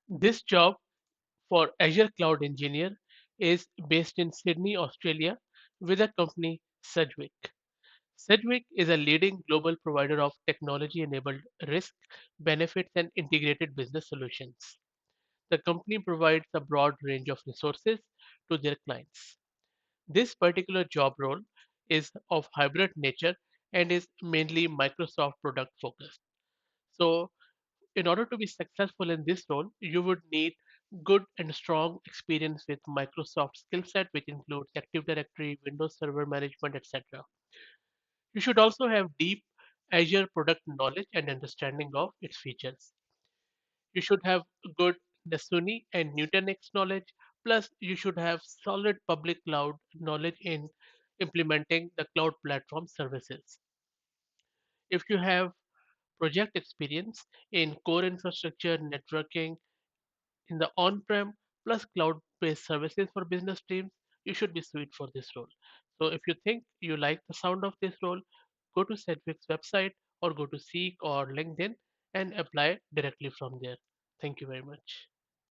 This job for Azure Cloud Engineer is based in Sydney, Australia, with the company Sedgwick. Sedgwick is a leading global provider of technology enabled risk, benefits, and integrated business solutions. The company provides a broad range of resources to their clients. This particular job role is of hybrid nature and is mainly Microsoft product focused. So, in order to be successful in this role, you would need good and strong experience with Microsoft skill set, which includes Active Directory, Windows Server management, etc. You should also have deep Azure product knowledge and understanding of its features. You should have good Nasuni and Nutanix knowledge, plus you should have solid public cloud knowledge in implementing the cloud platform services. If you have project experience in core infrastructure, networking, in the on-prem plus cloud-based services for business teams, you should be suited for this role. So if you think you like the sound of this role, go to Sedgwick's website or go to Seek or LinkedIn and apply directly from there. Thank you very much.